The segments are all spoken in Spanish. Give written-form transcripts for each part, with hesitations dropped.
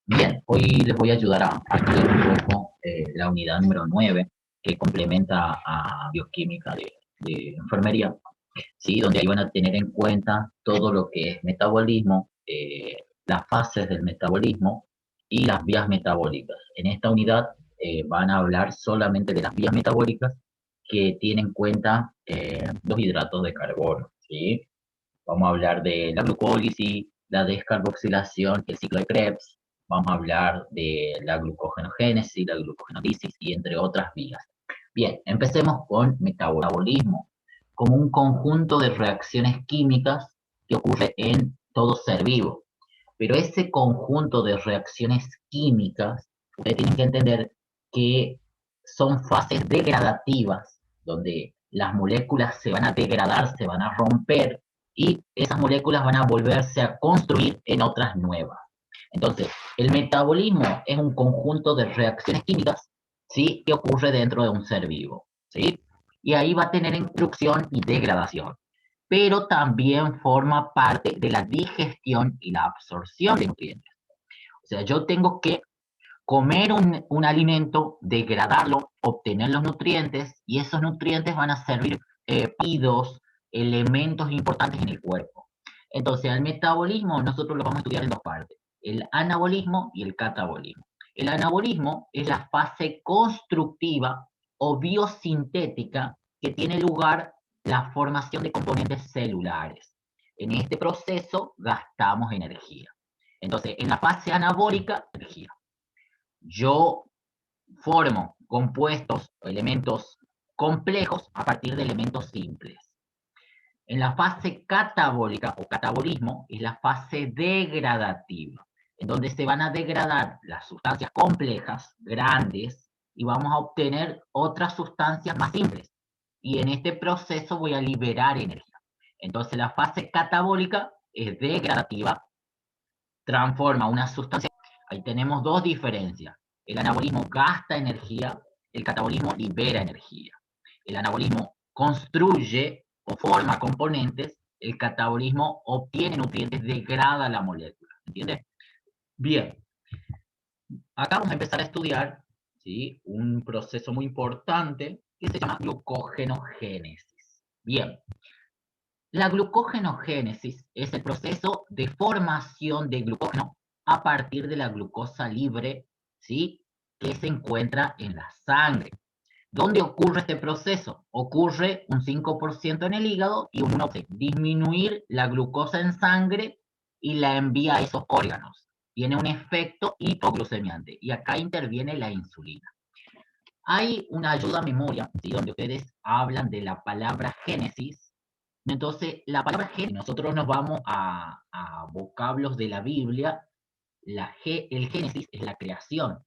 Bien, hoy les voy a ayudar a estudiar un poco la unidad número 9 que complementa a bioquímica de enfermería, ¿sí? Donde ahí van a tener en cuenta todo lo que es metabolismo, las fases del metabolismo y las vías metabólicas. En esta unidad van a hablar solamente de las vías metabólicas que tienen en cuenta los hidratos de carbono, ¿sí? Vamos a hablar de la glucólisis, la descarboxilación, el ciclo de Krebs. Vamos a hablar de la glucogenogénesis, la glucogenolisis y entre otras vías. Bien, empecemos con metabolismo, como un conjunto de reacciones químicas que ocurre en todo ser vivo. Pero ese conjunto de reacciones químicas, ustedes tienen que entender que son fases degradativas, donde las moléculas se van a degradar, se van a romper, y esas moléculas van a volverse a construir en otras nuevas. Entonces, el metabolismo es un conjunto de reacciones químicas, ¿sí? Que ocurre dentro de un ser vivo, ¿sí? Y ahí va a tener instrucción y degradación, pero también forma parte de la digestión y la absorción de nutrientes. O sea, yo tengo que comer un alimento, degradarlo, obtener los nutrientes, y esos nutrientes van a servir pedidos, elementos importantes en el cuerpo. Entonces, el metabolismo nosotros lo vamos a estudiar en dos partes, el anabolismo y el catabolismo. El anabolismo es la fase constructiva o biosintética que tiene lugar la formación de componentes celulares. En este proceso gastamos energía. Entonces, en la fase anabólica, energía. Yo formo compuestos o elementos complejos a partir de elementos simples. En la fase catabólica o catabolismo es la fase degradativa, en donde se van a degradar las sustancias complejas, grandes, y vamos a obtener otras sustancias más simples. Y en este proceso voy a liberar energía. Entonces la fase catabólica es degradativa, transforma una sustancia. Ahí tenemos dos diferencias. El anabolismo gasta energía, el catabolismo libera energía. El anabolismo construye o forma componentes, el catabolismo obtiene nutrientes, degrada la molécula. ¿Entiendes? Bien, acá vamos a empezar a estudiar, ¿sí?, un proceso muy importante que se llama glucogenogénesis. Bien, la glucogenogénesis es el proceso de formación de glucógeno a partir de la glucosa libre, ¿sí?, que se encuentra en la sangre. ¿Dónde ocurre este proceso? Ocurre un 5% en el hígado y un 1% disminuir la glucosa en sangre y la envía a esos órganos. Tiene un efecto hipoglucemiante y acá interviene la insulina. Hay una ayuda a memoria, ¿sí?, donde ustedes hablan de la palabra génesis. Entonces, la palabra génesis, nosotros nos vamos a vocablos de la Biblia, el génesis es la creación.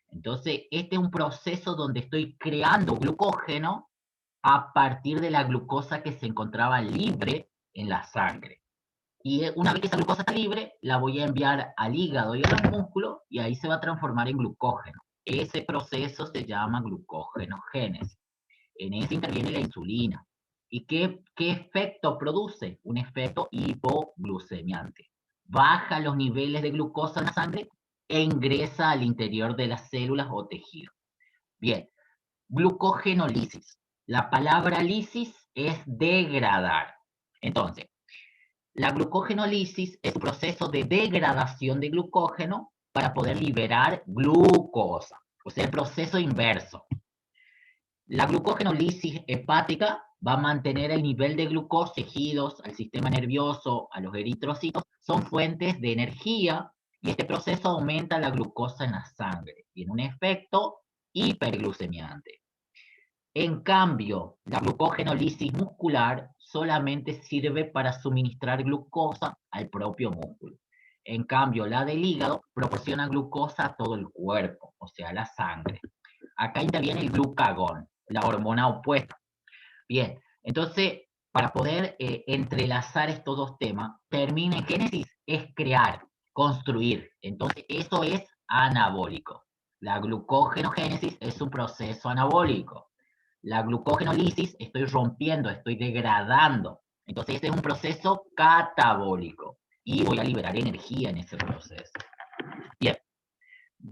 Entonces, este es un proceso donde estoy creando glucógeno a partir de la glucosa que se encontraba libre en la sangre. Y una vez que esa glucosa está libre, la voy a enviar al hígado y al músculo, y ahí se va a transformar en glucógeno. Ese proceso se llama glucogenogénesis. En ese interviene la insulina. ¿Y qué efecto produce? Un efecto hipoglucemiante. Baja los niveles de glucosa en la sangre e ingresa al interior de las células o tejidos. Bien, glucogenolisis. La palabra lisis es degradar. Entonces, la glucogenolisis es un proceso de degradación de glucógeno para poder liberar glucosa. O sea, el proceso inverso. La glucogenolisis hepática va a mantener el nivel de glucosa, tejidos, al sistema nervioso, a los eritrocitos, son fuentes de energía, y este proceso aumenta la glucosa en la sangre. Tiene un efecto hiperglucemiante. En cambio, la glucogenolisis muscular solamente sirve para suministrar glucosa al propio músculo. En cambio, la del hígado proporciona glucosa a todo el cuerpo, o sea, a la sangre. Acá interviene el glucagón, la hormona opuesta. Bien, entonces, para poder entrelazar estos dos temas, termina en génesis, es crear, construir. Entonces, eso es anabólico. La glucogenogénesis es un proceso anabólico. La glucogenolisis, estoy rompiendo, estoy degradando. Entonces, este es un proceso catabólico. Y voy a liberar energía en ese proceso. Bien,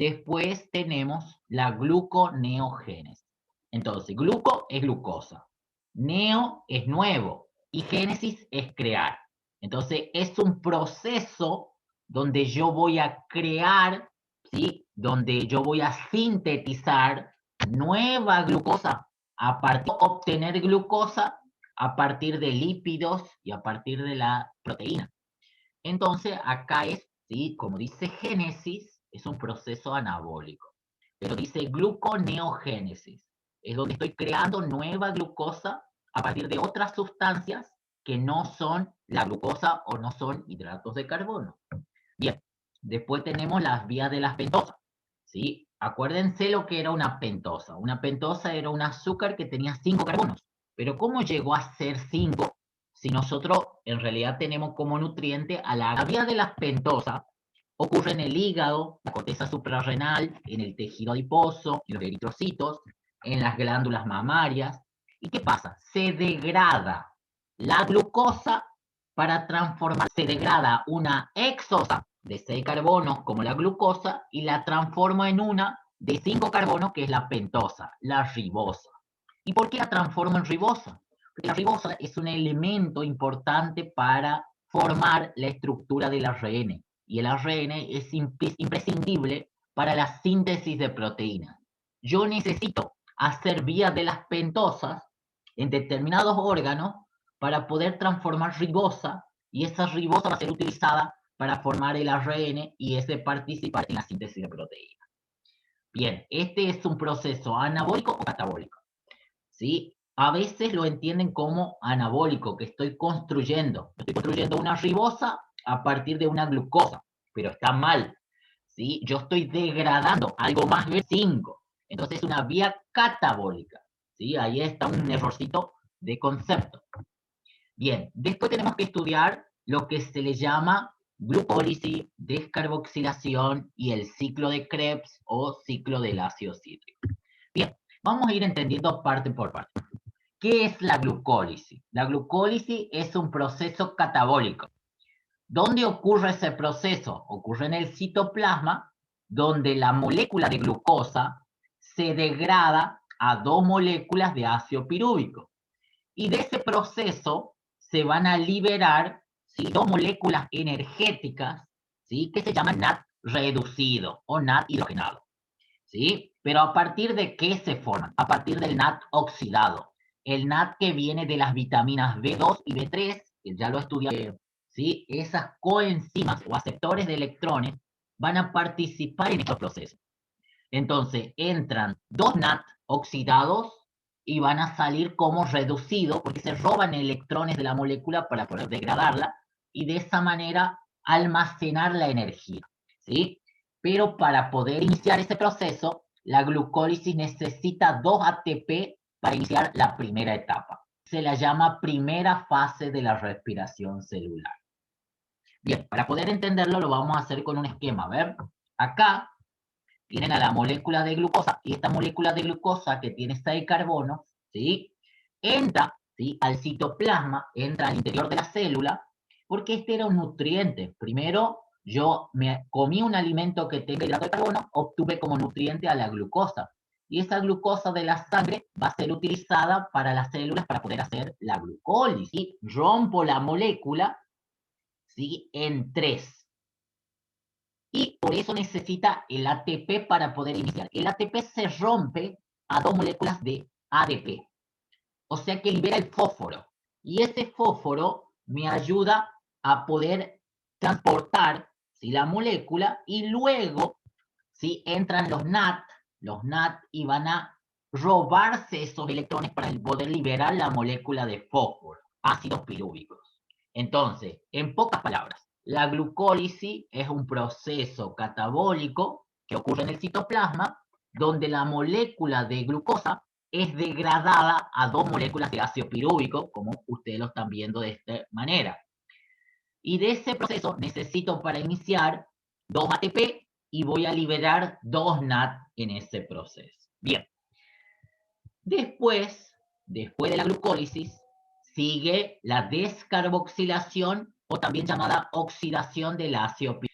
Después tenemos la gluconeogénesis. Entonces, gluco es glucosa, neo es nuevo y génesis es crear. Entonces, es un proceso donde yo voy a crear, ¿sí? Donde yo voy a sintetizar nueva glucosa a partir de obtener glucosa a partir de lípidos y a partir de la proteína. Entonces, acá es, ¿sí? Como dice génesis, es un proceso anabólico. Pero dice gluconeogénesis, es donde estoy creando nueva glucosa a partir de otras sustancias que no son la glucosa o no son hidratos de carbono. Bien, después tenemos las vías de las pentosas, ¿sí? Acuérdense lo que era una pentosa. Una pentosa era un azúcar que tenía 5 carbonos. Pero ¿cómo llegó a ser 5 si nosotros en realidad tenemos como nutriente a la vía de las pentosas? Ocurre en el hígado, la corteza suprarrenal, en el tejido adiposo, en los eritrocitos, en las glándulas mamarias. ¿Y qué pasa? Se degrada la glucosa para transformar, se degrada una exosa de 6 carbonos como la glucosa y la transforma en una de 5 carbonos que es la pentosa, la ribosa. ¿Y por qué la transforma en ribosa? Porque la ribosa es un elemento importante para formar la estructura del ARN y el ARN es imprescindible para la síntesis de proteínas. Yo necesito hacer vías de las pentosas en determinados órganos para poder transformar ribosa y esa ribosa va a ser utilizada para formar el ARN y ese participar en la síntesis de proteínas. Bien, este es un proceso anabólico o catabólico, ¿sí? A veces lo entienden como anabólico, que estoy construyendo una ribosa a partir de una glucosa, pero está mal, ¿sí? Yo estoy degradando algo más de 5, entonces es una vía catabólica, ¿sí? Ahí está un errorcito de concepto. Bien, después tenemos que estudiar lo que se le llama glucólisis, descarboxilación y el ciclo de Krebs o ciclo del ácido cítrico. Bien, vamos a ir entendiendo parte por parte. ¿Qué es la glucólisis? La glucólisis es un proceso catabólico. ¿Dónde ocurre ese proceso? Ocurre en el citoplasma, donde la molécula de glucosa se degrada a 2 moléculas de ácido pirúvico. Y de ese proceso se van a liberar, ¿sí?, 2 moléculas energéticas, ¿sí?, que se llaman NAD reducido o NAD hidrogenado, ¿sí? Pero ¿a partir de qué se forman? A partir del NAD oxidado. El NAD que viene de las vitaminas B2 y B3, que ya lo estudié, ¿sí? Esas coenzimas o aceptores de electrones van a participar en estos procesos. Entonces, entran 2 NAD oxidados y van a salir como reducidos porque se roban electrones de la molécula para poder degradarla y de esa manera almacenar la energía, ¿sí? Pero para poder iniciar ese proceso, la glucólisis necesita 2 ATP para iniciar la primera etapa. Se la llama primera fase de la respiración celular. Bien, para poder entenderlo lo vamos a hacer con un esquema. A ver, acá tienen a la molécula de glucosa y esta molécula de glucosa que tiene 6 carbonos, ¿sí?, entra, ¿sí?, al citoplasma, entra al interior de la célula, porque este era un nutriente. Primero, yo me comí un alimento que tenga hidrato de carbono, obtuve como nutriente a la glucosa. Y esa glucosa de la sangre va a ser utilizada para las células para poder hacer la glucólisis. ¿Sí? Rompo la molécula, ¿sí?, en 3. Y por eso necesita el ATP para poder iniciar. El ATP se rompe a 2 moléculas de ADP. O sea que libera el fósforo. Y ese fósforo me ayuda a poder transportar, ¿sí?, la molécula y luego, ¿sí?, entran los NAD y van a robarse esos electrones para poder liberar la molécula de fósforo, ácidos pirúvicos. Entonces, en pocas palabras, la glucólisis es un proceso catabólico que ocurre en el citoplasma, donde la molécula de glucosa es degradada a 2 moléculas de ácido pirúvico, como ustedes lo están viendo de esta manera. Y de ese proceso necesito para iniciar 2 ATP y voy a liberar 2 NAD en ese proceso. Bien. Después de la glucólisis, sigue la descarboxilación o también llamada oxidación del ácido pirúvico.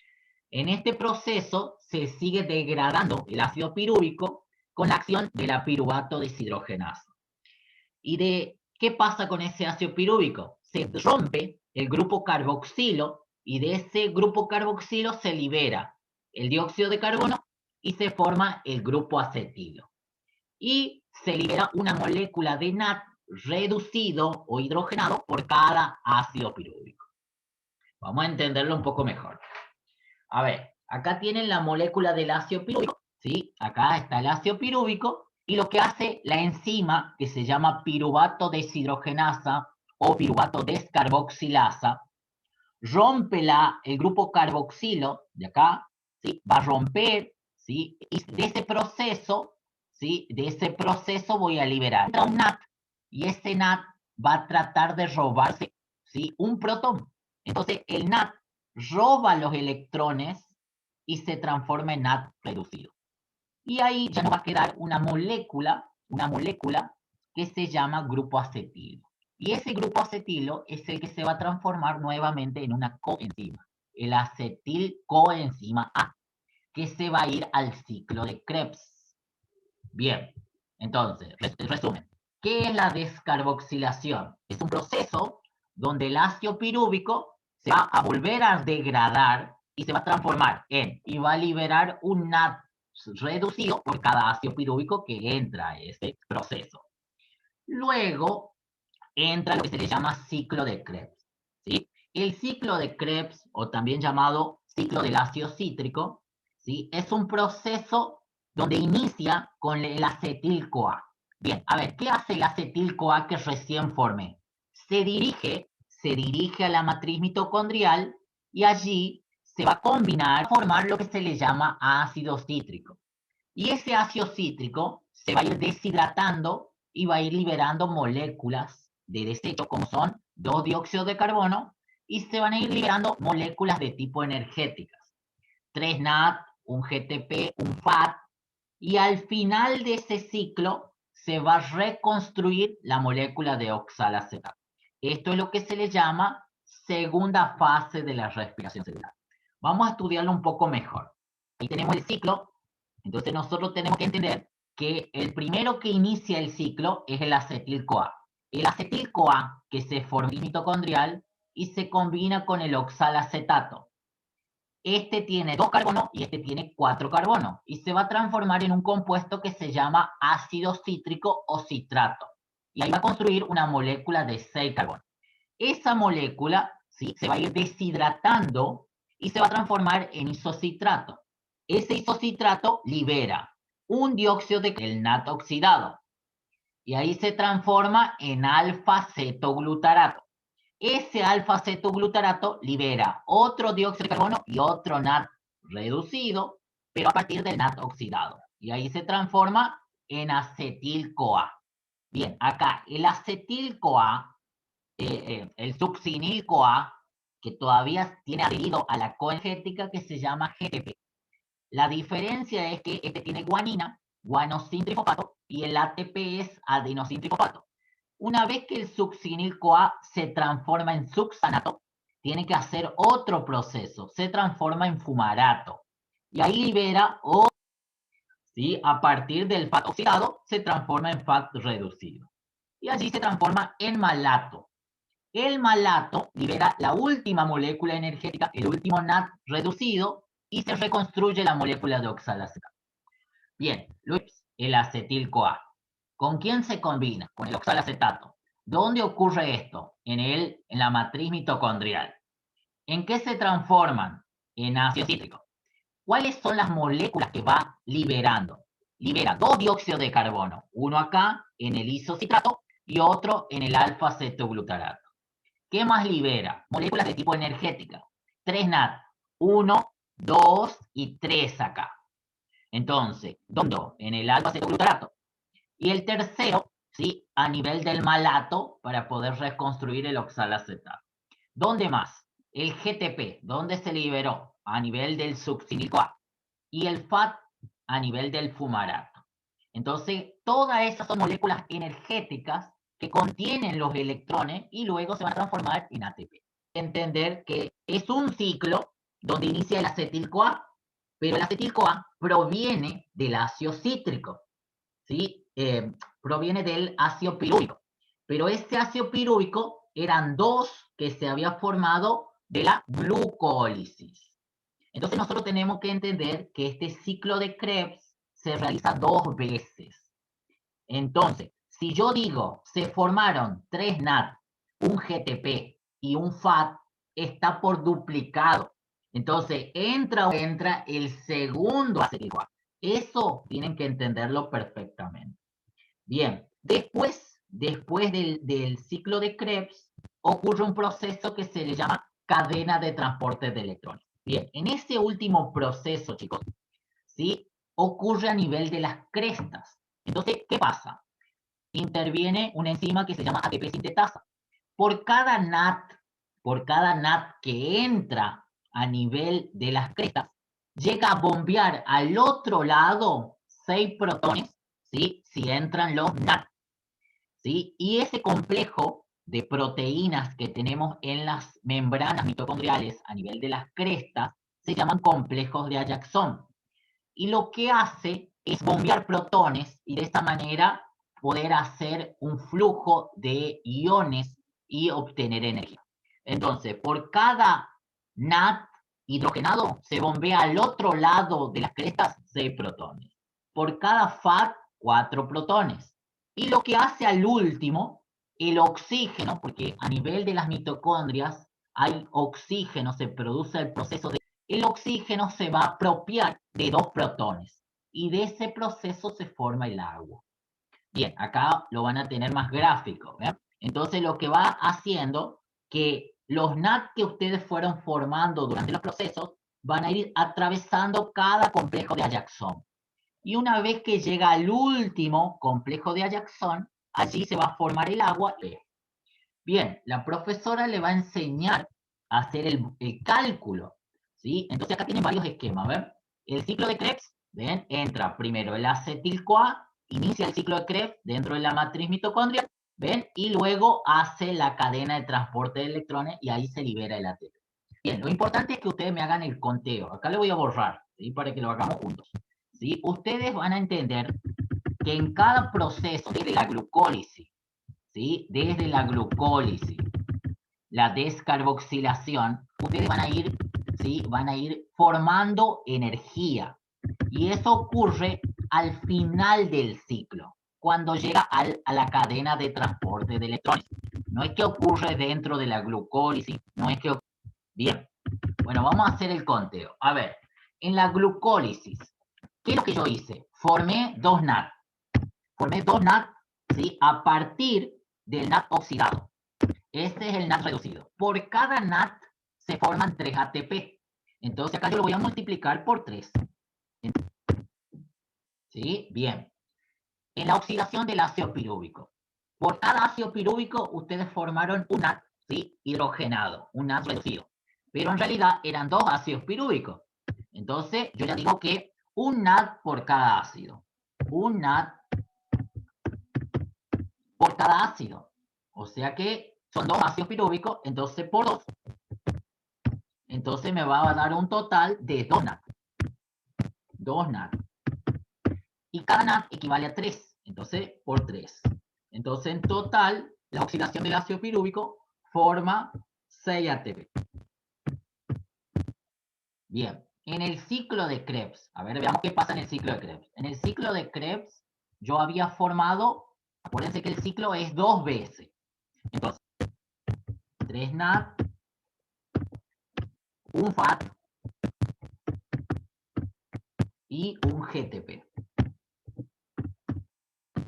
En este proceso se sigue degradando el ácido pirúvico con la acción de la piruvato deshidrogenasa. ¿Y de qué pasa con ese ácido pirúvico? Se rompe el grupo carboxilo y de ese grupo carboxilo se libera el dióxido de carbono y se forma el grupo acetilo. Y se libera una molécula de NAT reducido o hidrogenado por cada ácido pirúvico. Vamos a entenderlo un poco mejor. A ver, acá tienen la molécula del ácido pirúvico, ¿sí? Acá está el ácido pirúvico y lo que hace la enzima que se llama piruvato deshidrogenasa o piruvato descarboxilasa, rompe el grupo carboxilo de acá, ¿sí? Va a romper, ¿sí? Y de ese proceso, ¿sí? De ese proceso voy a liberar un NAT y ese NAT va a tratar de robarse, ¿sí? Un protón. Entonces el NAT roba los electrones y se transforma en NAT reducido. Y ahí ya nos va a quedar una molécula que se llama grupo acetilo. Y ese grupo acetilo es el que se va a transformar nuevamente en una coenzima, el acetilcoenzima A, que se va a ir al ciclo de Krebs. Bien, entonces, resumen. ¿Qué es la descarboxilación? Es un proceso donde el ácido pirúvico se va a volver a degradar y se va a transformar y va a liberar un NAT reducido por cada ácido pirúvico que entra a ese proceso. Luego entra lo que se le llama ciclo de Krebs, ¿sí? El ciclo de Krebs, o también llamado ciclo del ácido cítrico, ¿sí? Es un proceso donde inicia con el acetil-CoA. Bien, a ver, ¿qué hace el acetil-CoA que recién formé? Se dirige a la matriz mitocondrial y allí se va a combinar, a formar lo que se le llama ácido cítrico. Y ese ácido cítrico se va a ir deshidratando y va a ir liberando moléculas de desecho, como son 2-dióxido de carbono, y se van a ir liberando moléculas de tipo energéticas. 3 NAT, un GTP, un FAT, y al final de ese ciclo se va a reconstruir la molécula de oxalacetato. Esto es lo que se le llama segunda fase de la respiración celular. Vamos a estudiarlo un poco mejor. Ahí tenemos el ciclo. Entonces nosotros tenemos que entender que el primero que inicia el ciclo es el acetil-CoA. El acetil-CoA que se forma en mitocondrial y se combina con el oxalacetato. Este tiene 2 carbonos y este tiene 4 carbonos y se va a transformar en un compuesto que se llama ácido cítrico o citrato. Y ahí va a construir una molécula de 6 carbonos. Esa molécula, ¿sí?, se va a ir deshidratando y se va a transformar en isocitrato. Ese isocitrato libera un dióxido de el NAT oxidado y ahí se transforma en alfa-cetoglutarato. Ese alfa-cetoglutarato libera otro dióxido de carbono y otro NAT reducido, pero a partir del NAT oxidado. Y ahí se transforma en acetil-CoA. Bien, acá el acetil-CoA, el succinil-CoA, que todavía tiene adherido a la coenergética que se llama GTP. La diferencia es que este tiene guanina, guanosin-trifosfato, y el ATP es adenosin-trifosfato. Una vez que el succinil-CoA se transforma en succanato, tiene que hacer otro proceso, se transforma en fumarato. Y ahí libera, ¿sí?, a partir del FAT oxidado, se transforma en FAT reducido. Y allí se transforma en malato. El malato libera la última molécula energética, el último NAT reducido, y se reconstruye la molécula de oxalacetato. Bien, Luis, el acetil-CoA. ¿Con quién se combina? Con el oxalacetato. ¿Dónde ocurre esto? En la matriz mitocondrial. ¿En qué se transforman? En ácido cítrico. ¿Cuáles son las moléculas que va liberando? Libera 2 dióxidos de carbono, uno acá en el isocitrato y otro en el alfa-cetoglutarato. ¿Qué más libera? Moléculas de tipo energética. 3 NAT, 1, 2 y 3 acá. Entonces, ¿dónde? En el alfa-cetoglutarato. Y el tercero, ¿sí?, a nivel del malato para poder reconstruir el oxalacetato. ¿Dónde más? El GTP, ¿dónde se liberó? A nivel del succinil-CoA. Y el FAT a nivel del fumarato. Entonces, todas esas son moléculas energéticas que contienen los electrones y luego se van a transformar en ATP. Entender que es un ciclo donde inicia el acetil-CoA, pero el acetil-CoA proviene del ácido cítrico, ¿sí? Proviene del ácido pirúvico, pero este ácido pirúvico eran dos que se había formado de la glucólisis. Entonces nosotros tenemos que entender que este ciclo de Krebs se realiza dos veces. Entonces, si yo digo, se formaron 3 NAD, un GTP y un FAT, está por duplicado. Entonces, entra el segundo acetil-CoA. Eso tienen que entenderlo perfectamente. Bien, después del ciclo de Krebs, ocurre un proceso que se le llama cadena de transporte de electrones. Bien, en ese último proceso, chicos, ¿sí? Ocurre a nivel de las crestas. Entonces, ¿qué pasa? Interviene una enzima que se llama ATP sintetasa. Por cada NAT que entra a nivel de las crestas, llega a bombear al otro lado 6 protones, ¿sí? Si entran los NAT, ¿sí? Y ese complejo de proteínas que tenemos en las membranas mitocondriales a nivel de las crestas se llaman complejos de Ajaxón. Y lo que hace es bombear protones y de esta manera poder hacer un flujo de iones y obtener energía. Entonces, por cada NAT hidrogenado se bombea al otro lado de las crestas 6 protones. Por cada FAT, 4 protones. Y lo que hace al último, el oxígeno, porque a nivel de las mitocondrias hay oxígeno, se produce el proceso de... El oxígeno se va a apropiar de 2 protones y de ese proceso se forma el agua. Bien, acá lo van a tener más gráfico. ¿Ven? Entonces lo que va haciendo que los NAT que ustedes fueron formando durante los procesos van a ir atravesando cada complejo de Ajaxón. Y una vez que llega al último complejo de Ajaxón, allí se va a formar el agua. Bien, la profesora le va a enseñar a hacer el cálculo, ¿sí? Entonces acá tienen varios esquemas, ¿ven? El ciclo de Krebs, ¿ven? Entra primero el acetil-CoA, inicia el ciclo de Krebs dentro de la matriz mitocondrial, ¿ven? Y luego hace la cadena de transporte de electrones y ahí se libera el ATP. Bien, lo importante es que ustedes me hagan el conteo. Acá le voy a borrar, ¿sí? Para que lo hagamos juntos, ¿sí? Ustedes van a entender que en cada proceso de la glucólisis, ¿sí? Desde la glucólisis, la descarboxilación, ustedes van a ir, ¿sí? Van a ir formando energía. Y eso ocurre al final del ciclo, cuando llega a la cadena de transporte de electrones. No es que ocurre dentro de la glucólisis, no es que... Bien, bueno, vamos a hacer el conteo. A ver, en la glucólisis, ¿qué es lo que yo hice? Formé 2 NAT. Formé 2 NAT, ¿sí? A partir del NAT oxidado. Este es el NAT reducido. Por cada NAT se forman 3 ATP. Entonces acá yo lo voy a multiplicar por 3. ¿Sí? Bien. En la oxidación del ácido pirúvico. Por cada ácido pirúvico ustedes formaron un NAT, ¿sí? Hidrogenado, un NAT reducido. Pero en realidad eran 2 ácidos pirúvicos. Entonces yo ya digo que un NAT por cada ácido. Un NAT por cada ácido. O sea que son 2 ácidos pirúvicos, entonces por 2. Entonces me va a dar un total de 2 NAT. 2 NAT. Y cada NAT equivale a 3. Entonces, por 3. Entonces, en total, la oxidación del ácido pirúvico forma 6 ATP. Bien. En el ciclo de Krebs, a ver, veamos qué pasa en el ciclo de Krebs. En el ciclo de Krebs, yo había formado, acuérdense que el ciclo es 2 veces. Entonces, 3 NAT, un FAT y un GTP.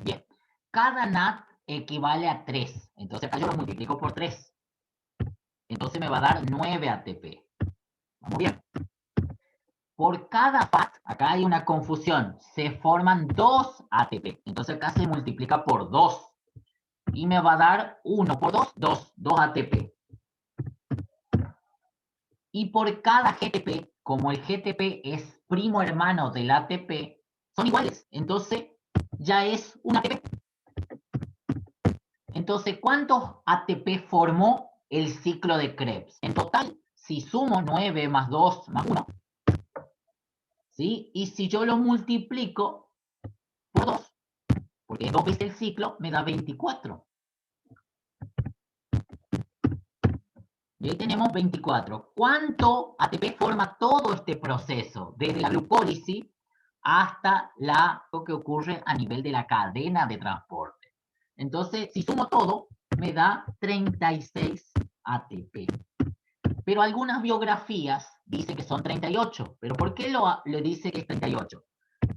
Bien, cada NAT equivale a 3. Entonces acá yo lo multiplico por 3. Entonces me va a dar 9 ATP. Vamos bien. Por cada FAT, acá hay una confusión, se forman 2 ATP. Entonces acá se multiplica por 2. Y me va a dar 1 por 2, 2. 2 ATP. Y por cada GTP, como el GTP es primo hermano del ATP, son iguales. Entonces ya es un ATP. Entonces, ¿cuántos ATP formó el ciclo de Krebs? En total, si sumo 9 más 2 más 1, ¿sí? Y si yo lo multiplico por 2, porque es 2 veces el ciclo, me da 24. Y ahí tenemos 24. ¿Cuánto ATP forma todo este proceso? Desde la glucólisis hasta lo que ocurre a nivel de la cadena de transporte. Entonces, si sumo todo, me da 36 ATP. Pero algunas biografías dicen que son 38. ¿Pero por qué le dice que es 38?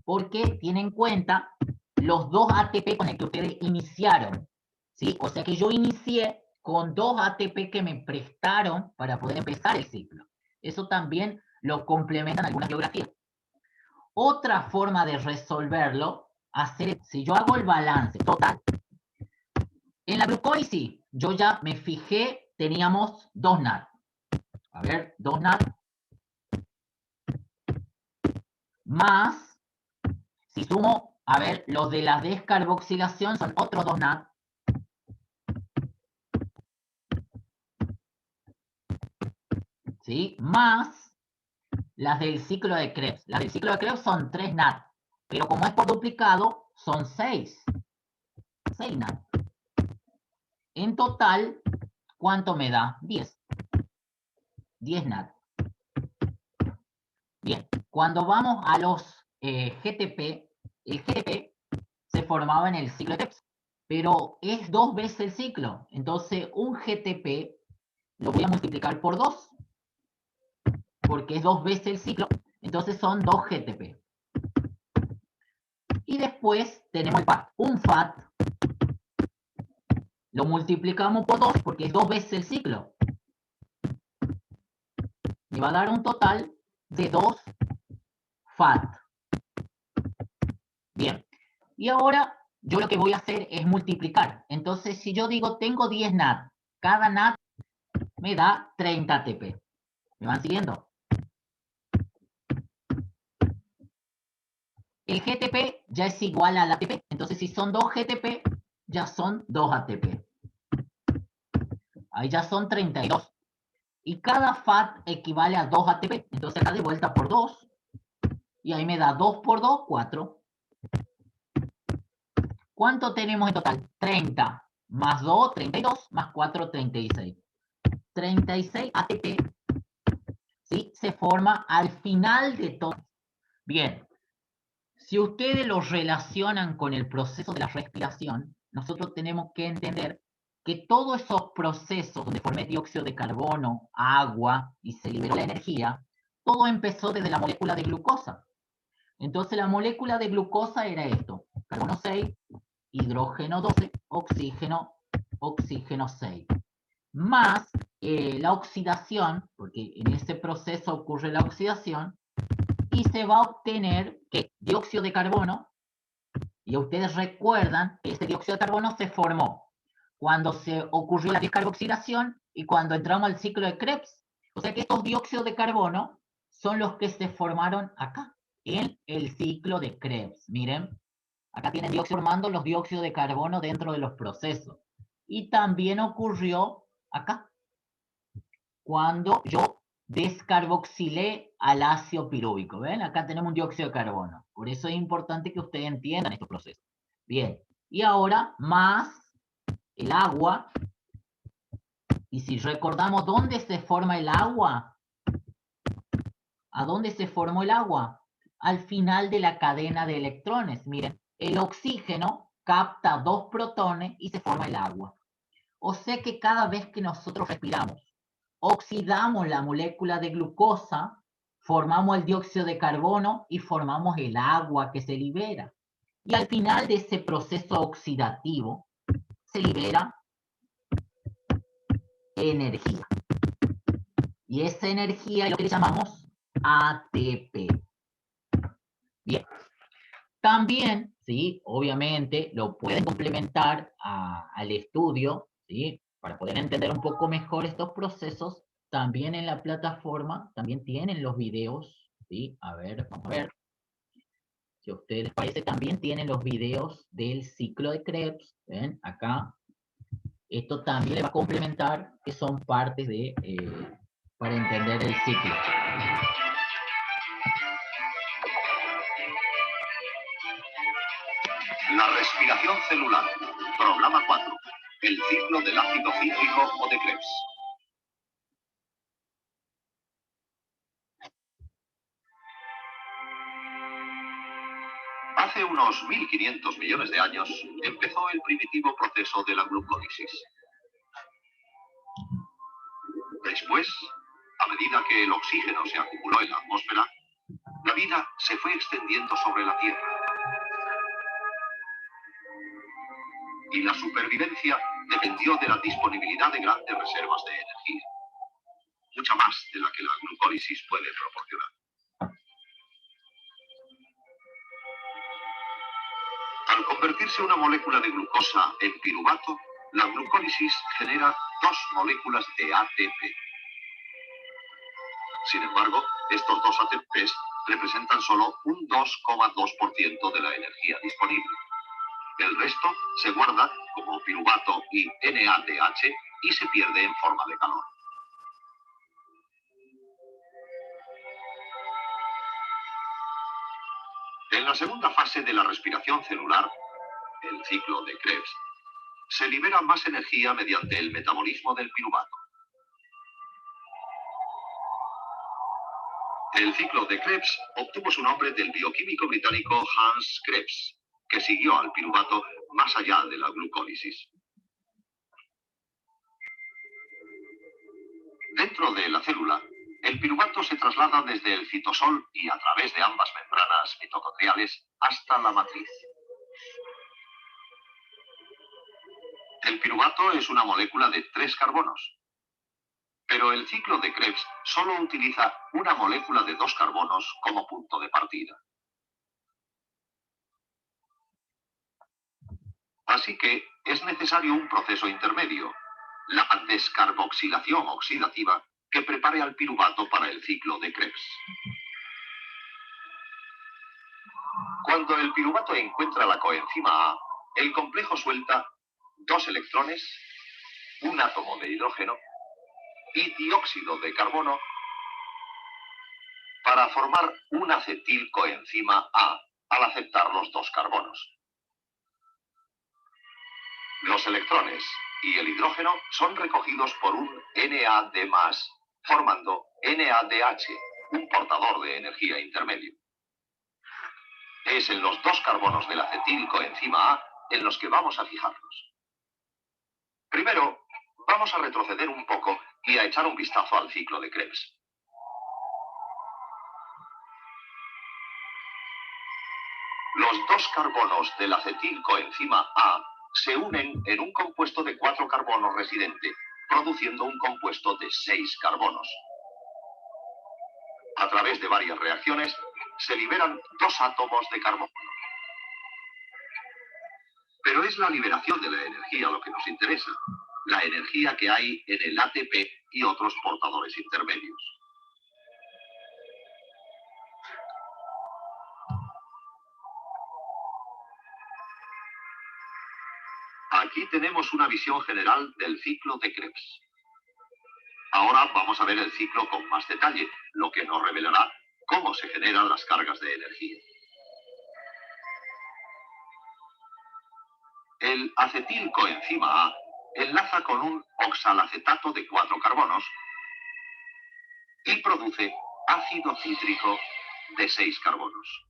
Porque tiene en cuenta los 2 ATP con el que ustedes iniciaron, ¿sí? O sea que yo inicié con 2 ATP que me prestaron para poder empezar el ciclo. Eso también lo complementan algunas biografías. Otra forma de resolverlo, si yo hago el balance total, en la glucólisis, yo ya me fijé, teníamos 2 NAD. A ver, 2 NAD más, si sumo, a ver, los de la descarboxilación son otros 2 NAD. ¿Sí? Más las del ciclo de Krebs. Las del ciclo de Krebs son 3 NAD, pero como es por duplicado, son 6. 6 NAD. En total, ¿cuánto me da? 10. 10 NAD. Bien, cuando vamos a los GTP, el GTP se formaba en el ciclo de Krebs, pero es 2 veces el ciclo. Entonces, un GTP lo voy a multiplicar por 2, porque es 2 veces el ciclo. Entonces son 2 GTP. Y después tenemos el FAT. Un FAT lo multiplicamos por 2 porque es 2 veces el ciclo. Me va a dar un total de 2 FAT. Bien. Y ahora yo lo que voy a hacer es multiplicar. Entonces, si yo digo tengo 10 NAD, cada NAD me da 30 ATP. ¿Me van siguiendo? El GTP ya es igual al ATP. Entonces, si son 2 GTP, ya son 2 ATP. Ahí ya son 32. Y cada FAT equivale a 2 ATP. Entonces, acá de vuelta por 2. Y ahí me da 2 por 2, 4. ¿Cuánto tenemos en total? 30. Más 2, 32. Más 4, 36. 36 ATP. ¿Sí? Se forma al final de todo. Bien. Si ustedes lo relacionan con el proceso de la respiración, nosotros tenemos que entender que todos esos procesos donde formé dióxido de carbono, agua y se liberó la energía, todo empezó desde la molécula de glucosa. Entonces la molécula de glucosa era esto: carbono 6, hidrógeno 12, oxígeno, oxígeno 6. Más la oxidación, porque en ese proceso ocurre la oxidación, y se va a obtener que dióxido de carbono, y ustedes recuerdan que este dióxido de carbono se formó cuando se ocurrió la descarboxilación y cuando entramos al ciclo de Krebs. O sea que estos dióxidos de carbono son los que se formaron acá, en el ciclo de Krebs. Miren, acá tienen dióxido formando los dióxidos de carbono dentro de los procesos. Y también ocurrió acá, cuando yo descarboxilé al ácido pirúvico. ¿Ven? Acá tenemos un dióxido de carbono. Por eso es importante que ustedes entiendan estos procesos. Bien, y ahora más el agua. Y si recordamos dónde se forma el agua, ¿a dónde se formó el agua? Al final de la cadena de electrones. Miren, el oxígeno capta 2 protones y se forma el agua. O sea que cada vez que nosotros respiramos, oxidamos la molécula de glucosa, formamos el dióxido de carbono y formamos el agua que se libera. Y al final de ese proceso oxidativo se libera energía. Y esa energía es lo que le llamamos ATP. Bien. También, ¿sí? Obviamente, lo pueden complementar al estudio, ¿sí? Para poder entender un poco mejor estos procesos. También en la plataforma, también tienen los videos, ¿sí? A ver, vamos a ver. Si a ustedes les parece, también tienen los videos del ciclo de Krebs, ¿ven? Acá. Esto también le va a complementar, que son partes de para entender el ciclo. La respiración celular. Programa 4. El ciclo del ácido cítrico o de Krebs. Hace unos 1500 millones de años empezó el primitivo proceso de la glucólisis. Después, a medida que el oxígeno se acumuló en la atmósfera, la vida se fue extendiendo sobre la Tierra. Y la supervivencia dependió de la disponibilidad de grandes reservas de energía, mucha más de la que la glucólisis puede proporcionar. Al convertirse una molécula de glucosa en piruvato, la glucólisis genera 2 moléculas de ATP. Sin embargo, estos 2 ATPs representan solo un 2,2% de la energía disponible. El resto se guarda como piruvato y NADH y se pierde en forma de calor. En la segunda fase de la respiración celular, el ciclo de Krebs, se libera más energía mediante el metabolismo del piruvato. El ciclo de Krebs obtuvo su nombre del bioquímico británico Hans Krebs, que siguió al piruvato más allá de la glucólisis. Dentro de la célula, el piruvato se traslada desde el citosol y a través de ambas membranas mitocondriales hasta la matriz. El piruvato es una molécula de 3 carbonos, pero el ciclo de Krebs solo utiliza una molécula de 2 carbonos como punto de partida. Así que es necesario un proceso intermedio, la descarboxilación oxidativa, que prepare al piruvato para el ciclo de Krebs. Cuando el piruvato encuentra la coenzima A, el complejo suelta 2 electrones, un átomo de hidrógeno y dióxido de carbono para formar un acetilcoenzima A al aceptar los 2 carbonos. Los electrones y el hidrógeno son recogidos por un NAD+, formando NADH, un portador de energía intermedio. Es en los 2 carbonos del acetilcoenzima A en los que vamos a fijarnos. Primero, vamos a retroceder un poco y a echar un vistazo al ciclo de Krebs. Los 2 carbonos del acetilcoenzima A se unen en un compuesto de 4 carbonos residente, produciendo un compuesto de 6 carbonos. A través de varias reacciones, se liberan 2 átomos de carbono. Pero es la liberación de la energía lo que nos interesa, la energía que hay en el ATP y otros portadores intermedios. Aquí tenemos una visión general del ciclo de Krebs. Ahora vamos a ver el ciclo con más detalle, lo que nos revelará cómo se generan las cargas de energía. El acetilcoenzima A enlaza con un oxalacetato de 4 carbonos y produce ácido cítrico de 6 carbonos.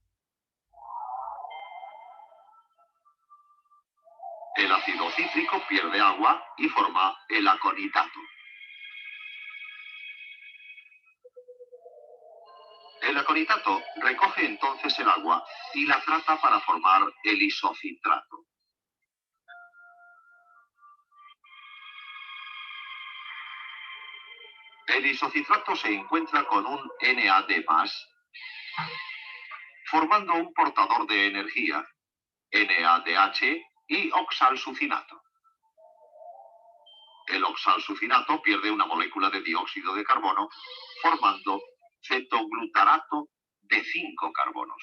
El ácido cítrico pierde agua y forma el aconitato. El aconitato recoge entonces el agua y la trata para formar el isocitrato. El isocitrato se encuentra con un NAD+, formando un portador de energía, NADH y oxalsucinato. El oxalsucinato pierde una molécula de dióxido de carbono, formando cetoglutarato de 5 carbonos.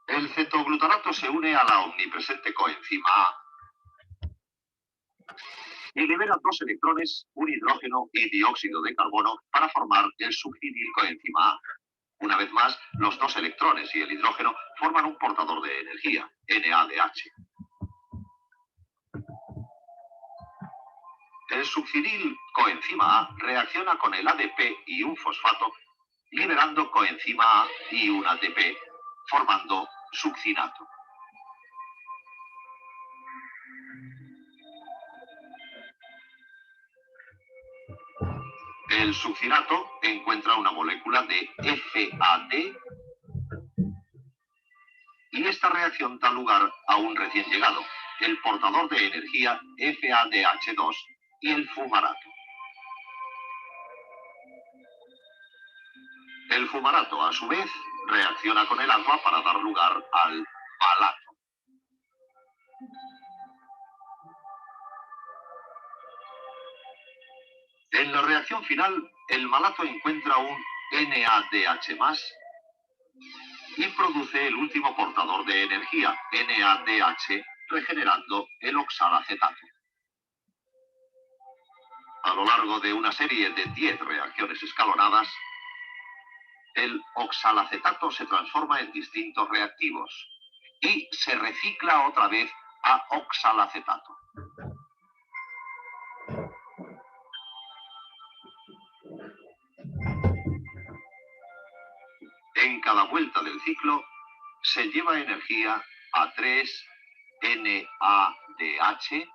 El cetoglutarato se une a la omnipresente coenzima A y libera dos electrones, un hidrógeno y dióxido de carbono para formar el succinil coenzima A. Una vez más, los dos electrones y el hidrógeno forman un portador de energía, NADH. El succinil coenzima A reacciona con el ADP y un fosfato, liberando coenzima A y un ATP, formando succinato. El succinato encuentra una molécula de FAD y esta reacción da lugar a un recién llegado, el portador de energía FADH2 y el fumarato. El fumarato, a su vez, reacciona con el agua para dar lugar al malato. En la reacción final, el malato encuentra un NADH+, y produce el último portador de energía, NADH, regenerando el oxalacetato. A lo largo de una serie de 10 reacciones escalonadas, el oxalacetato se transforma en distintos reactivos y se recicla otra vez a oxalacetato. En cada vuelta del ciclo se lleva energía a 3 NADH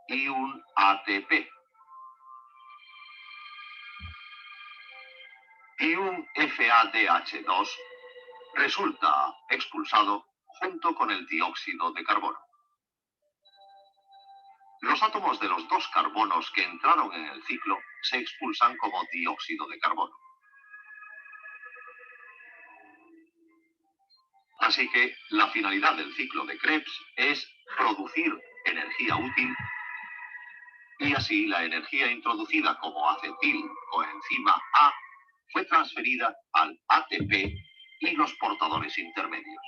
y un ATP. Y un FADH2 resulta expulsado junto con el dióxido de carbono. Los átomos de los dos carbonos que entraron en el ciclo se expulsan como dióxido de carbono. Así que la finalidad del ciclo de Krebs es producir energía útil y así la energía introducida como acetil coenzima A fue transferida al ATP y los portadores intermedios.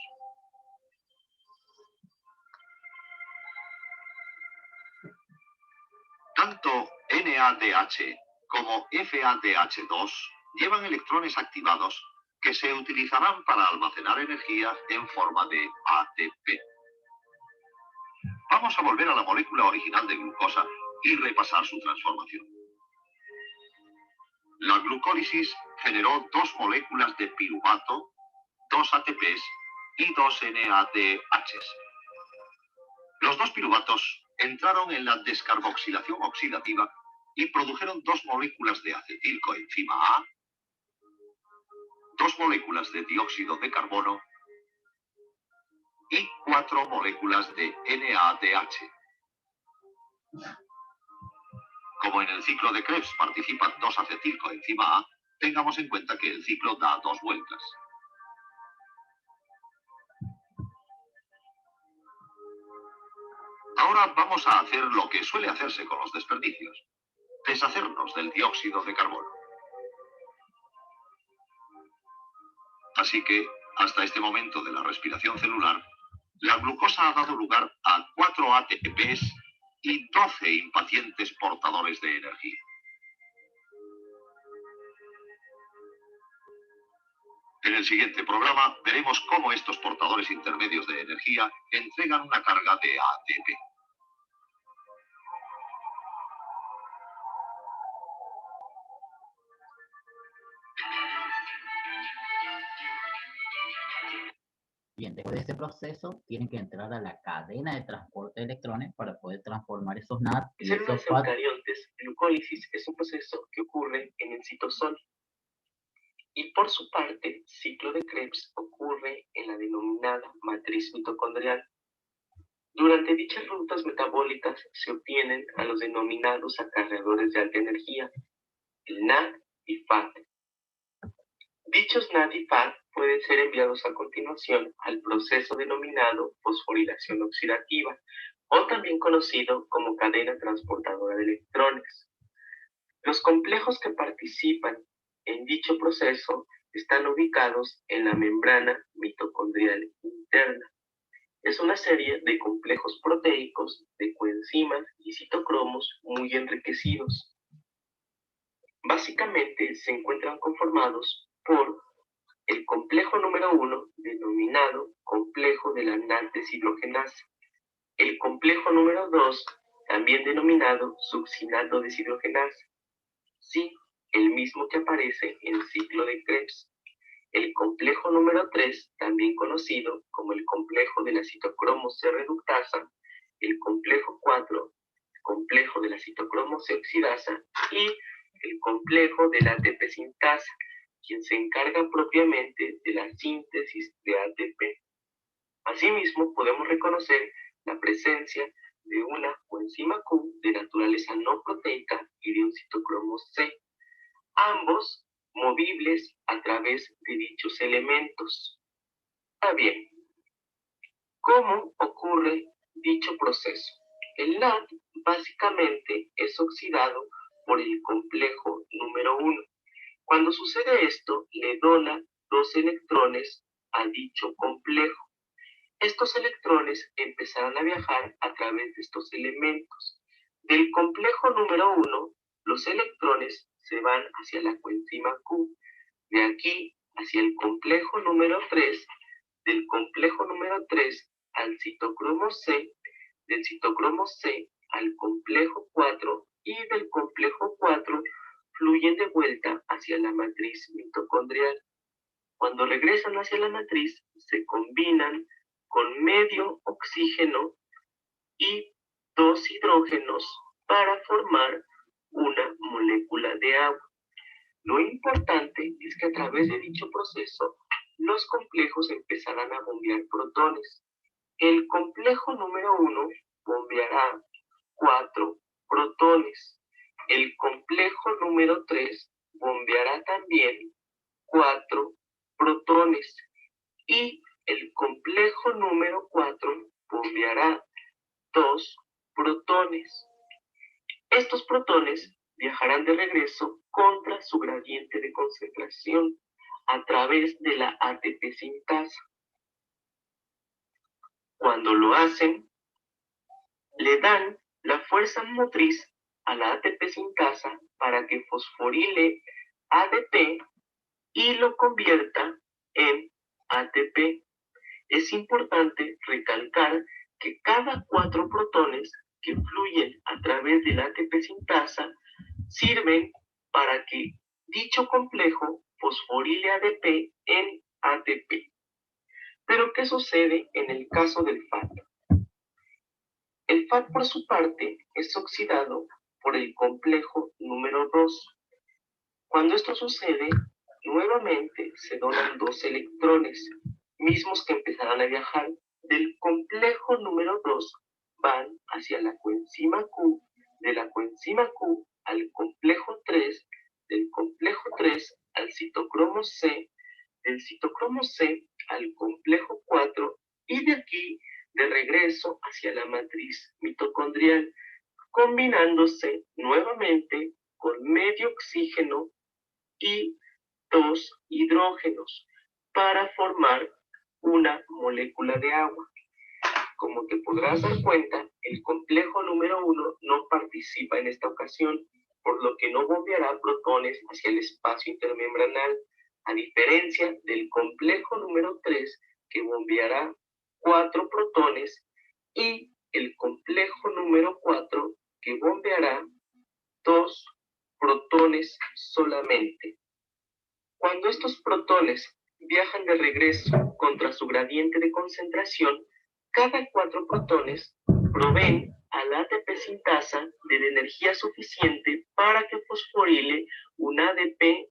Tanto NADH como FADH2 llevan electrones activados que se utilizarán para almacenar energía en forma de ATP. Vamos a volver a la molécula original de glucosa y repasar su transformación. La glucólisis generó dos moléculas de piruvato, dos ATPs y dos NADHs. Los dos piruvatos entraron en la descarboxilación oxidativa y produjeron dos moléculas de acetilcoenzima A, dos moléculas de dióxido de carbono y 4 moléculas de NADH. Como en el ciclo de Krebs participan dos acetilcoenzima A, tengamos en cuenta que el ciclo da dos vueltas. Ahora vamos a hacer lo que suele hacerse con los desperdicios: deshacernos del dióxido de carbono. Así que, hasta este momento de la respiración celular, la glucosa ha dado lugar a 4 ATPs y 12 impacientes portadores de energía. En el siguiente programa veremos cómo estos portadores intermedios de energía entregan una carga de ATP. Bien, después de este proceso, tienen que entrar a la cadena de transporte de electrones para poder transformar esos NAD y Células esos FAD. eucariontes, glucólisis es un proceso que ocurre en el citosol. Y por su parte, ciclo de Krebs ocurre en la denominada matriz mitocondrial. Durante dichas rutas metabólicas se obtienen a los denominados acarreadores de alta energía, el NAD y FAD. Dichos NAD y FAD pueden ser enviados a continuación al proceso denominado fosforilación oxidativa, o también conocido como cadena transportadora de electrones. Los complejos que participan en dicho proceso están ubicados en la membrana mitocondrial interna. Es una serie de complejos proteicos, de coenzimas y citocromos muy enriquecidos. Básicamente se encuentran conformados por el complejo número 1, denominado complejo de la NAD deshidrogenasa. El complejo número 2, también denominado succinato deshidrogenasa. Sí, el mismo que aparece en el ciclo de Krebs. El complejo número 3, también conocido como el complejo de la citocromo C reductasa, el complejo 4, complejo de la citocromo C oxidasa y el complejo de la ATP sintasa, quien se encarga propiamente de la síntesis de ATP. Asimismo, podemos reconocer la presencia de una coenzima Q de naturaleza no proteica y de un citocromo C, ambos movibles a través de dichos elementos. Ahora bien, ¿cómo ocurre dicho proceso? El NAD básicamente es oxidado por el complejo número 1. Cuando sucede esto, le dona 2 electrones a dicho complejo. Estos electrones empezarán a viajar a través de estos elementos. Del complejo número 1, los electrones se van hacia la coenzima Q, de aquí hacia el complejo número 3, del complejo número 3 al citocromo C, del citocromo C al complejo 4 y del complejo 4 fluyen de vuelta hacia la matriz mitocondrial. Cuando regresan hacia la matriz, se combinan con medio oxígeno y 2 hidrógenos para formar una molécula de agua. Lo importante es que a través de dicho proceso, los complejos empezarán a bombear protones. El complejo número 1 bombeará 4 protones. El complejo número 3 bombeará también 4 protones. Y el complejo número 4 bombeará 2 protones. Estos protones viajarán de regreso contra su gradiente de concentración a través de la ATP sintasa. Cuando lo hacen, le dan la fuerza motriz a la ATP sintasa para que fosforile ADP y lo convierta en ATP. Es importante recalcar que cada 4 protones que fluyen a través de la ATP sintasa sirven para que dicho complejo fosforile ADP en ATP. Pero, ¿qué sucede en el caso del FAT? El FAT, por su parte, es oxidado por el complejo número 2. Cuando esto sucede, nuevamente se donan 2 electrones, mismos que empezarán a viajar del complejo número 2, van hacia la coenzima Q, de la coenzima Q al complejo 3, del complejo 3 al citocromo C, del citocromo C al complejo 4 y de aquí de regreso hacia la matriz mitocondrial, combinándose nuevamente con medio oxígeno y 2 hidrógenos para formar una molécula de agua. Como te podrás dar cuenta, el complejo número 1 no participa en esta ocasión, por lo que no bombeará protones hacia el espacio intermembranal, a diferencia del complejo número 3, que bombeará 4 protones, y el complejo número 4, que bombeará 2 protones solamente. Cuando estos protones viajan de regreso contra su gradiente de concentración, cada 4 protones proveen a la ATP sintasa de la energía suficiente para que fosforile un ADP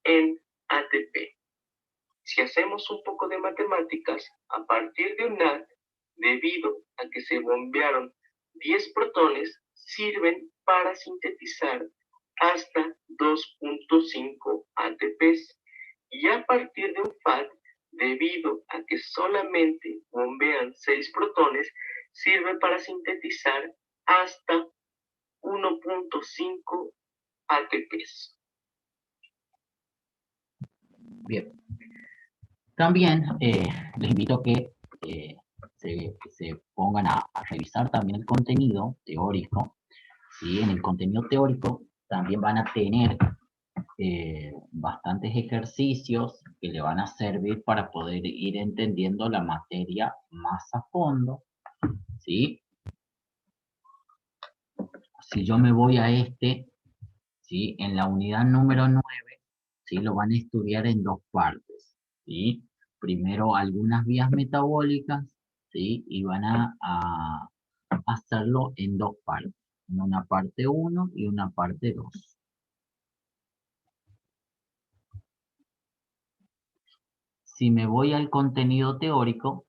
en ATP. Si hacemos un poco de matemáticas, a partir de un NAD, debido a que se bombearon 10 protones, sirven para sintetizar hasta 2.5 ATPs. Y a partir de un FAT, debido a que solamente bombean 6 protones, sirve para sintetizar hasta 1.5 ATPs. Bien. También les invito a que se pongan a revisar también el contenido teórico, ¿sí? En el contenido teórico también van a tener bastantes ejercicios que le van a servir para poder ir entendiendo la materia más a fondo, ¿sí? Si yo me voy a ¿sí? En la unidad número 9, ¿sí? Lo van a estudiar en dos partes, ¿sí? Primero algunas vías metabólicas, ¿sí? Y van a hacerlo en dos partes, en una parte 1 y una parte 2. Si me voy al contenido teórico,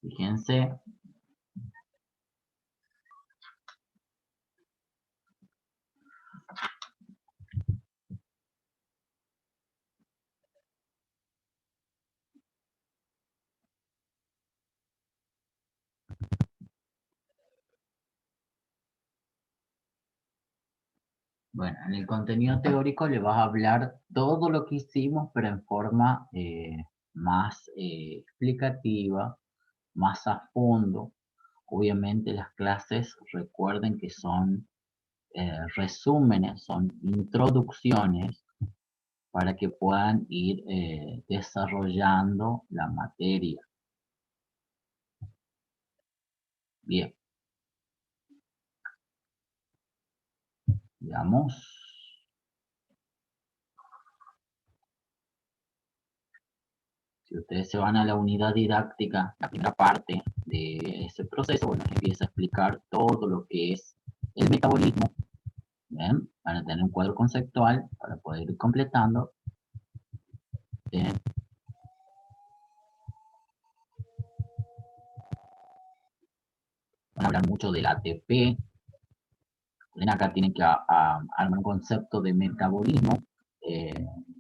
fíjense, bueno, en el contenido teórico le vas a hablar todo lo que hicimos, pero en forma más explicativa, más a fondo. Obviamente las clases, recuerden que son resúmenes, son introducciones para que puedan ir desarrollando la materia. Bien. Veamos. Si ustedes se van a la unidad didáctica, la primera parte de ese proceso, bueno, empieza a explicar todo lo que es el metabolismo. ¿Bien? Van a tener un cuadro conceptual para poder ir completando. ¿Bien? Van a hablar mucho del ATP. ¿Bien? Acá tienen que armar un concepto de metabolismo,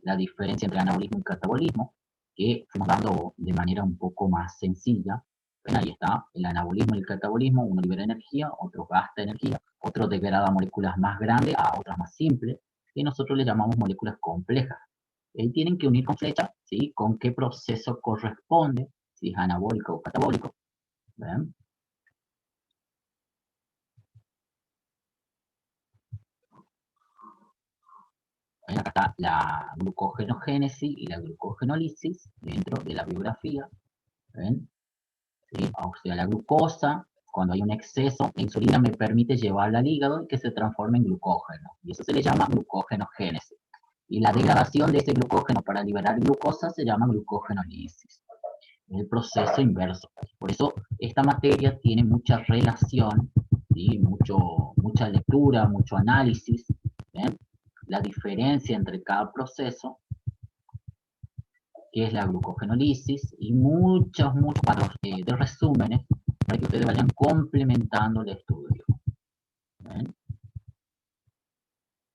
la diferencia entre anabolismo y catabolismo, que fuimos dando de manera un poco más sencilla. Bueno, ahí está, el anabolismo y el catabolismo, uno libera energía, otro gasta energía, otro degrada moléculas más grandes a otras más simples, que nosotros le llamamos moléculas complejas. Ahí tienen que unir con flecha, ¿sí? Con qué proceso corresponde, si es anabólico o catabólico. ¿Ven? Acá está la glucogenogénesis y la glucogenólisis dentro de la biografía. ¿Ven? ¿Sí? O sea, la glucosa, cuando hay un exceso, la insulina me permite llevarla al hígado y que se transforme en glucógeno. Y eso se le llama glucogenogénesis. Y la degradación de ese glucógeno para liberar glucosa se llama glucogenólisis. Es el proceso inverso. Por eso esta materia tiene mucha relación, ¿sí? Mucha lectura, mucho análisis. ¿Ven? La diferencia entre cada proceso, que es la glucogenólisis, y muchos cuadros de resúmenes para que ustedes vayan complementando el estudio. ¿Ven?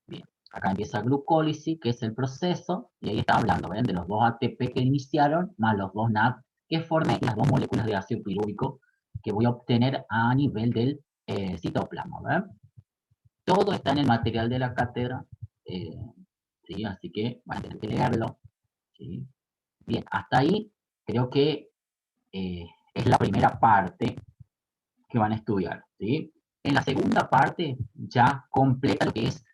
Bien, acá empieza glucólisis, que es el proceso, y ahí está hablando, ¿ven? De los dos ATP que iniciaron, más los dos NAD, que forman las dos moléculas de ácido pirúvico que voy a obtener a nivel del citoplasma. ¿Ven? Todo está en el material de la cátedra, ¿sí? Así que van a tener que leerlo. ¿Sí? Bien, hasta ahí creo que es la primera parte que van a estudiar, ¿sí? En la segunda parte ya completa lo que es,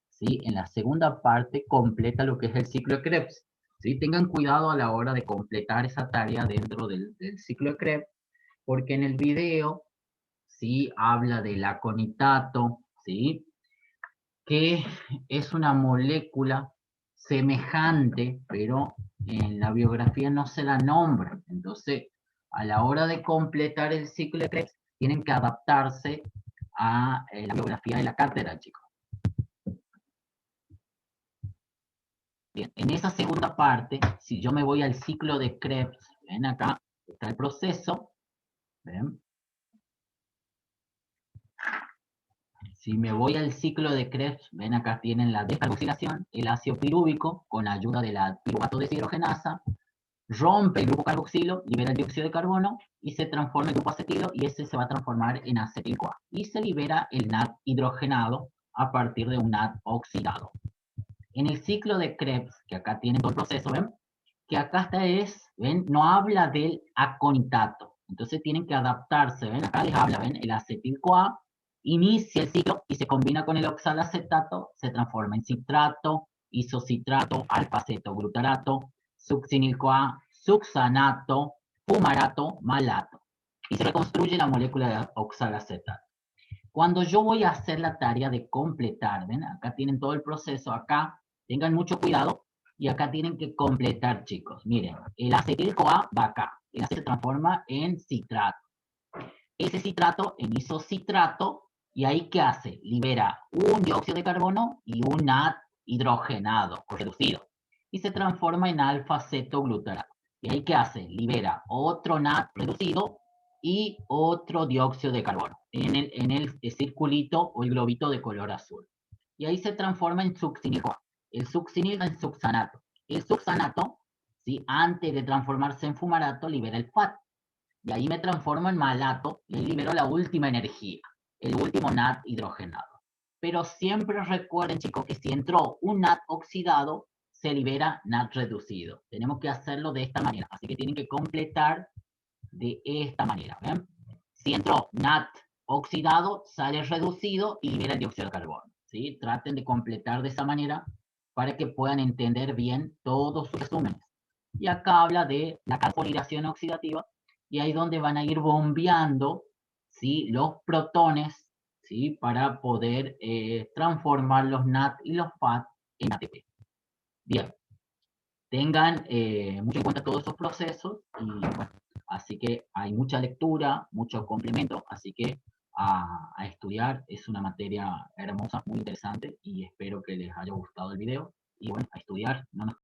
¿sí? En la segunda parte completa lo que es el ciclo de Krebs, ¿sí? Tengan cuidado a la hora de completar esa tarea dentro del ciclo de Krebs, porque en el video, ¿sí? Habla del aconitato, ¿sí? Que es una molécula semejante, pero en la biografía no se la nombra. Entonces, a la hora de completar el ciclo de Krebs, tienen que adaptarse a la biografía de la cátedra, chicos. Bien, en esa segunda parte, si yo me voy al ciclo de Krebs, ven acá, está el proceso, ¿ven? Si me voy al ciclo de Krebs, ven acá tienen la descarboxilación, el ácido pirúvico con ayuda de la piruvato deshidrogenasa, rompe el grupo carboxilo, libera el dióxido de carbono y se transforma en grupo acetilo y ese se va a transformar en acetil-CoA. Y se libera el NAD hidrogenado a partir de un NAD oxidado. En el ciclo de Krebs, que acá tienen todo el proceso, ¿ven? Que acá ¿ven? No habla del aconitato. Entonces tienen que adaptarse, ¿ven? Acá les habla, ¿ven? El acetil-CoA inicia el ciclo y se combina con el oxalacetato, se transforma en citrato, isocitrato, alfa-cetoglutarato, succinil-CoA, succanato, fumarato, malato. Y se reconstruye la molécula de oxalacetato. Cuando yo voy a hacer la tarea de completar, ¿ven? Acá tienen todo el proceso, acá tengan mucho cuidado y acá tienen que completar, chicos. Miren, el acetil-CoA va acá, se transforma en citrato. Ese citrato en isocitrato, y ahí ¿qué hace? Libera un dióxido de carbono y un NAD hidrogenado o reducido, y se transforma en alfa-cetoglutarato. ¿Y ahí qué hace? Libera otro NAD reducido y otro dióxido de carbono en el circulito o el globito de color azul. Y ahí se transforma en succinil-CoA. El succinil en succanato. El succanato, ¿sí? Antes de transformarse en fumarato, libera el FAT. Y ahí me transformo en malato y libero la última energía, el último NAD hidrogenado. Pero siempre recuerden, chicos, que si entró un NAD oxidado, se libera NAD reducido. Tenemos que hacerlo de esta manera. Así que tienen que completar de esta manera. ¿Ven? Si entró NAD oxidado, sale reducido y libera el dióxido de carbono. ¿Sí? Traten de completar de esa manera para que puedan entender bien todos sus resúmenes. Y acá habla de la fosforilación oxidativa, y ahí es donde van a ir bombeando, ¿sí? Los protones, ¿sí? Para poder transformar los NAD y los FAT en ATP. Bien, tengan mucho en cuenta todos esos procesos y bueno, así que hay mucha lectura, mucho complemento, así que a estudiar. Es una materia hermosa, muy interesante y espero que les haya gustado el video y bueno, a estudiar, no nos